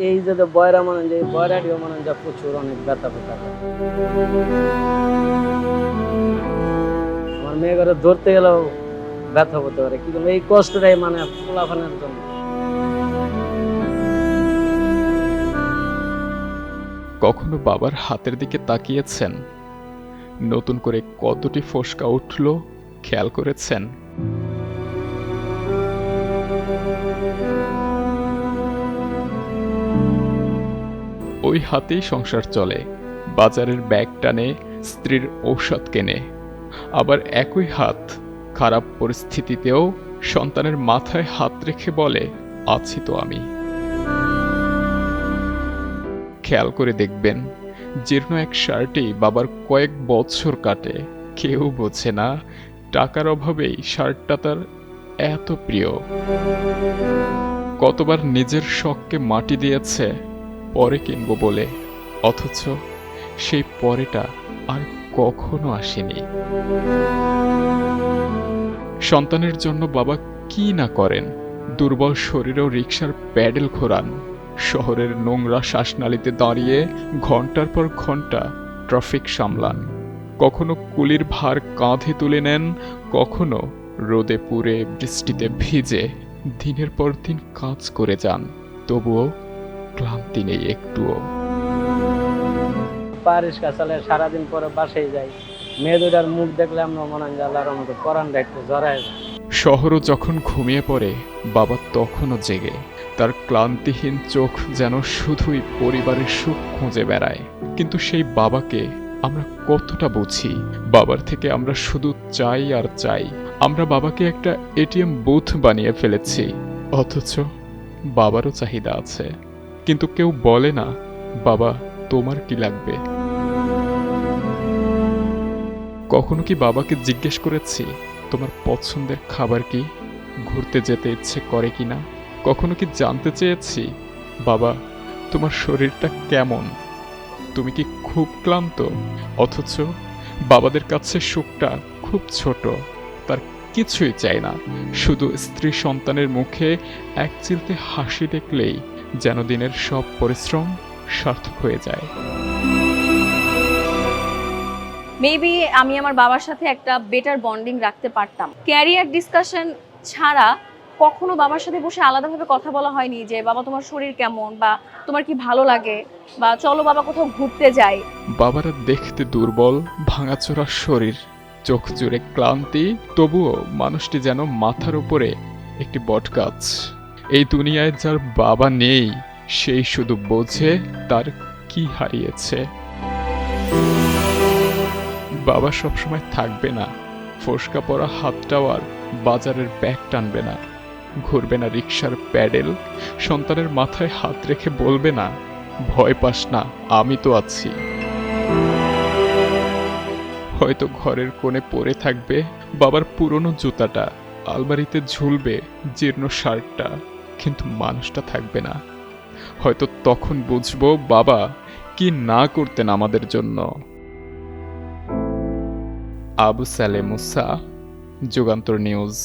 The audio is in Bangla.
এই যে বয়রা মানে যে বয়রাটিও মানে যা প্রচুর অনেক ব্যথা ব্যথা করে। আমার মেয়ে ঘরে ধরতে গেলেও ব্যথা হতে পারে, কিন্তু এই কষ্টটাই মানে পোলাপানের জন্য। কখনো বাবার হাতের দিকে তাকিয়েছেন? নতুন করে কতটি ফোসকা উঠল খেয়াল করেছেন? ওই হাতেই সংসার চলে, বাজারের ব্যাগ টানে, স্ত্রীর ঔষধ কেনে। আবার একই হাত খারাপ পরিস্থিতিতেও সন্তানের মাথায় হাত রেখে বলে, আছি তো আমি। খেয়াল করে দেখবেন, জীর্ণ এক শার্টেই বাবার কয়েক বছর কাটে। কেউ বোঝে না টাকার অভাবেই শার্টটা তার এত প্রিয়। কতবার নিজের শখকে মাটি দিয়েছে পরে কিনবো বলে, অথচ সেই পরেটা আর কখনো আসেনি। সন্তানের জন্য বাবা কি না করেন, দুর্বল শরীরেও রিকশার প্যাডেল ঘোরান, শহরের নোংরা শ্বাসনালীতে দাঁড়িয়ে ঘন্টার পর ঘন্টা ট্রাফিক সামলান, কখনো কুলির ভার কাঁধে তুলে নেন, কখনো রোদে পুড়ে বৃষ্টিতে ভিজে দিনের পর দিন কাজ করে যান। তবুও ক্লান্তি নেই একটুও। পরিষ্কার চালে সারাদিন পরে বাসায় যাই, মেয়ে দুটার মুখ দেখলে আমরা মনে হয় যে আল্লাহর মতো পরানটা একটু জড়ায় যায়। শহরও যখন ঘুমিয়ে পড়ে, বাবা তখনও জেগে। তার ক্লান্তিহীন চোখ যেন শুধুই পরিবারের সুখ খুঁজে বেড়ায়। কিন্তু সেই বাবাকে আমরা কতটা বুঝি? বাবার থেকে আমরা শুধু চাই আর চাই। আমরা বাবাকে একটা এটিএম বুথ বানিয়ে ফেলেছি, অথচ বাবারও চাহিদা আছে। কিন্তু কেউ বলে না, বাবা তোমার কি লাগবে? কখনো কি বাবাকে জিজ্ঞেস করেছি, তোমার পছন্দের খাবার কি? ঘুরতে যেতে ইচ্ছে করে কিনা? কখনো কি জানতে চেয়েছি, বাবা তোমার শরীরটা কেমন? তুমি কি খুব ক্লান্ত? অথচ বাবাদের কাছে সুখটা খুব ছোট। তার কিছুই চাই না, শুধু স্ত্রী সন্তানের মুখে এক চিলতে হাসি দেখলেই যেন দিনের সব পরিশ্রম সার্থক হয়ে যায়। মেবি আমি আমার বাবার সাথে একটা বেটার বন্ডিং রাখতে পারতাম। ক্যারিয়ার ডিসকাশন ছাড়া কখনো বাবার সাথে বসে আলাদাভাবে কথা বলা হয়নি যে বাবা তোমার শরীর কেমন, বা তোমার কি ভালো লাগে, বা চলো বাবা কোথাও ঘুরতে যাই। বাবারা দেখতে দুর্বল, ভাঙাচোরা শরীর, চোখ জুড়ে ক্লান্তি, তবুও মানুষটি যেন মাথার উপরে একটি বটগাছ। এই দুনিয়ায় যার বাবা নেই, সেই শুধু বোঝে তার কি হারিয়েছে। বাবা সবসময় থাকবে না, ফোসকা পরা হাতটাও আর বাজারের ব্যাগ টানবে না, ঘুরবে না রিকশার প্যাডেল, সন্তানের মাথায় হাত রেখে বলবে না, ভয় পাস না, আমি তো আছি। হয়তো ঘরের কোণে পড়ে থাকবে বাবার পুরনো জুতাটা, আলমারিতে ঝুলবে জীর্ণ শার্টটা, কিন্তু মানুষটা থাকবে না। হয়তো তখন বুঝবো বাবা কি না করতেন আমাদের জন্য। আবু সালে মুসা, যুগান্তর নিউজ।